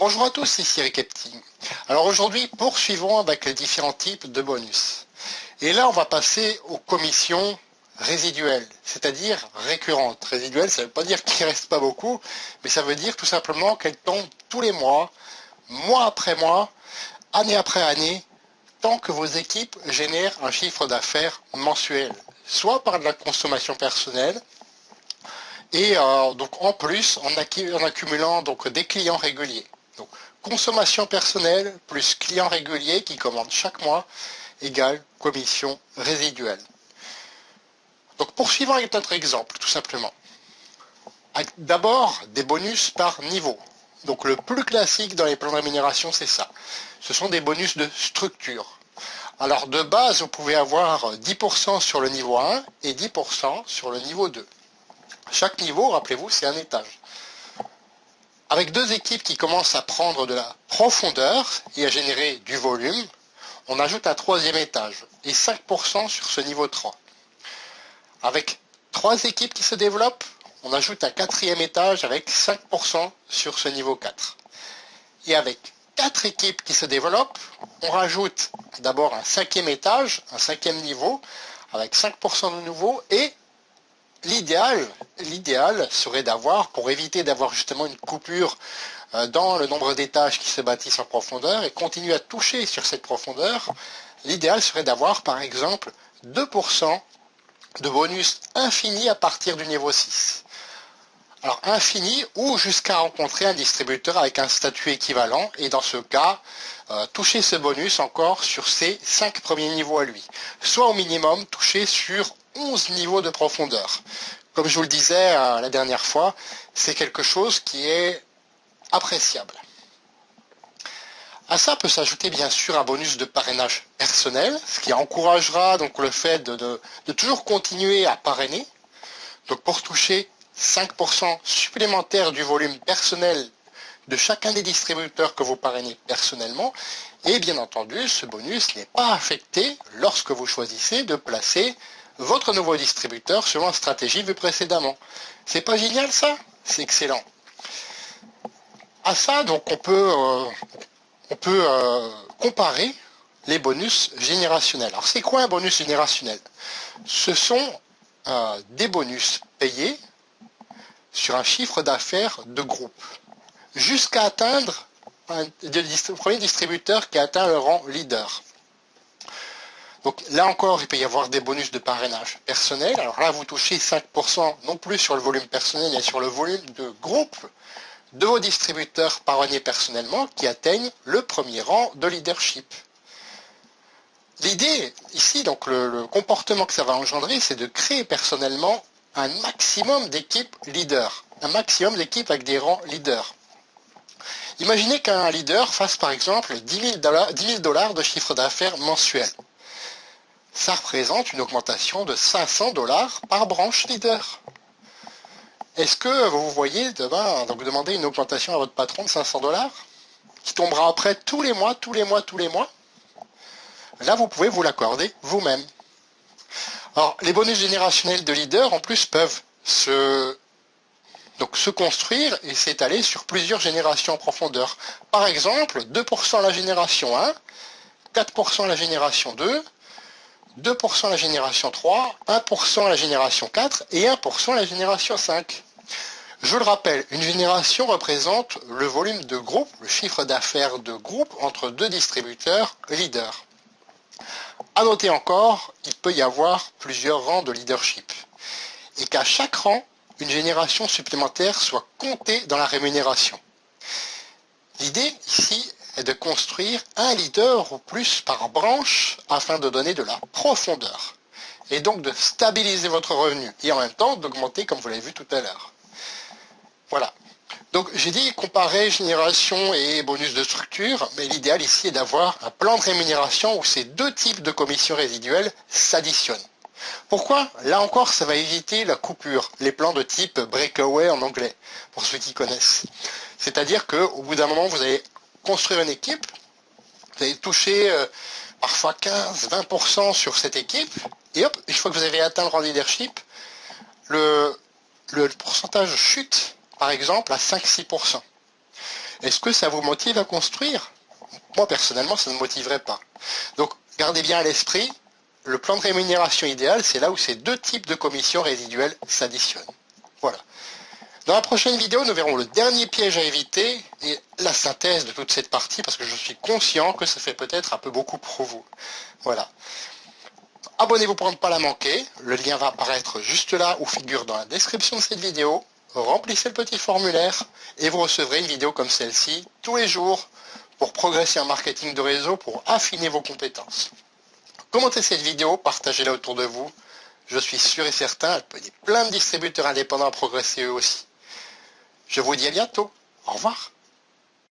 Bonjour à tous, ici Eric Epting. Alors aujourd'hui, poursuivons avec les différents types de bonus. Et là, on va passer aux commissions résiduelles, c'est-à-dire récurrentes. Résiduelles, ça ne veut pas dire qu'il ne reste pas beaucoup, mais ça veut dire tout simplement qu'elles tombent tous les mois, mois après mois, année après année, tant que vos équipes génèrent un chiffre d'affaires mensuel, soit par de la consommation personnelle, et donc en plus en accumulant donc des clients réguliers. Donc consommation personnelle plus clients réguliers qui commandent chaque mois égale commission résiduelle. Donc poursuivons avec notre exemple tout simplement. D'abord des bonus par niveau. Donc le plus classique dans les plans de rémunération c'est ça. Ce sont des bonus de structure. Alors de base vous pouvez avoir 10% sur le niveau 1 et 10% sur le niveau 2. Chaque niveau, rappelez-vous, c'est un étage. Avec deux équipes qui commencent à prendre de la profondeur et à générer du volume, on ajoute un troisième étage et 5% sur ce niveau 3. Avec trois équipes qui se développent, on ajoute un quatrième étage avec 5% sur ce niveau 4. Et avec quatre équipes qui se développent, on rajoute d'abord un cinquième étage, un cinquième niveau, avec 5% de nouveau et l'idéal serait d'avoir, pour éviter d'avoir justement une coupure dans le nombre d'étages qui se bâtissent en profondeur et continuer à toucher sur cette profondeur, l'idéal serait d'avoir par exemple 2% de bonus infini à partir du niveau 6. Alors infini ou jusqu'à rencontrer un distributeur avec un statut équivalent et dans ce cas, toucher ce bonus encore sur ses 5 premiers niveaux à lui. Soit au minimum toucher sur 11 niveaux de profondeur. Comme je vous le disais la dernière fois, c'est quelque chose qui est appréciable. À ça peut s'ajouter bien sûr un bonus de parrainage personnel, ce qui encouragera donc le fait de toujours continuer à parrainer. Donc pour toucher 5% supplémentaire du volume personnel de chacun des distributeurs que vous parrainez personnellement. Et bien entendu, ce bonus n'est pas affecté lorsque vous choisissez de placer votre nouveau distributeur selon la stratégie vue précédemment. C'est pas génial ça? C'est excellent. À ça, donc on peut comparer les bonus générationnels. Alors c'est quoi un bonus générationnel? Ce sont des bonus payés sur un chiffre d'affaires de groupe, jusqu'à atteindre le premier distributeur qui a atteint le rang leader. Donc là encore, il peut y avoir des bonus de parrainage personnel. Alors là, vous touchez 5% non plus sur le volume personnel, mais sur le volume de groupe de vos distributeurs parrainés personnellement qui atteignent le premier rang de leadership. L'idée ici, donc le comportement que ça va engendrer, c'est de créer personnellement un maximum d'équipes leaders, un maximum d'équipes avec des rangs leaders. Imaginez qu'un leader fasse par exemple 10 000 $ de chiffre d'affaires mensuel. Ça représente une augmentation de 500 $ par branche leader. Est-ce que vous voyez demain donc demander une augmentation à votre patron de 500 $ qui tombera après tous les mois? Là, vous pouvez vous l'accorder vous-même. Alors, les bonus générationnels de leaders, en plus, peuvent se construire et s'étaler sur plusieurs générations en profondeur. Par exemple, 2% la génération 1, 4% la génération 2, 2% la génération 3, 1% la génération 4 et 1% la génération 5. Je le rappelle, une génération représente le volume de groupe, le chiffre d'affaires de groupe entre deux distributeurs leaders. À noter encore, il peut y avoir plusieurs rangs de leadership et qu'à chaque rang, une génération supplémentaire soit comptée dans la rémunération. L'idée ici est de construire un leader ou plus par branche afin de donner de la profondeur et donc de stabiliser votre revenu et en même temps d'augmenter comme vous l'avez vu tout à l'heure. Voilà. Donc j'ai dit comparer génération et bonus de structure, mais l'idéal ici est d'avoir un plan de rémunération où ces deux types de commissions résiduelles s'additionnent. Pourquoi? Là encore, ça va éviter la coupure, les plans de type breakaway en anglais, pour ceux qui connaissent. C'est-à-dire qu'au bout d'un moment, vous allez construire une équipe, vous allez toucher parfois 15-20% sur cette équipe, et hop, une fois que vous avez atteint le rang de leadership, le pourcentage chute, par exemple, à 5-6%. Est-ce que ça vous motive à construire? Moi, personnellement, ça ne me motiverait pas. Donc, gardez bien à l'esprit, le plan de rémunération idéal, c'est là où ces deux types de commissions résiduelles s'additionnent. Voilà. Dans la prochaine vidéo, nous verrons le dernier piège à éviter et la synthèse de toute cette partie, parce que je suis conscient que ça fait peut-être un peu beaucoup pour vous. Voilà. Abonnez-vous pour ne pas la manquer. Le lien va apparaître juste là ou figure dans la description de cette vidéo. Remplissez le petit formulaire et vous recevrez une vidéo comme celle-ci tous les jours pour progresser en marketing de réseau, pour affiner vos compétences. Commentez cette vidéo, partagez-la autour de vous. Je suis sûr et certain, elle peut aider plein de distributeurs indépendants à progresser eux aussi. Je vous dis à bientôt. Au revoir.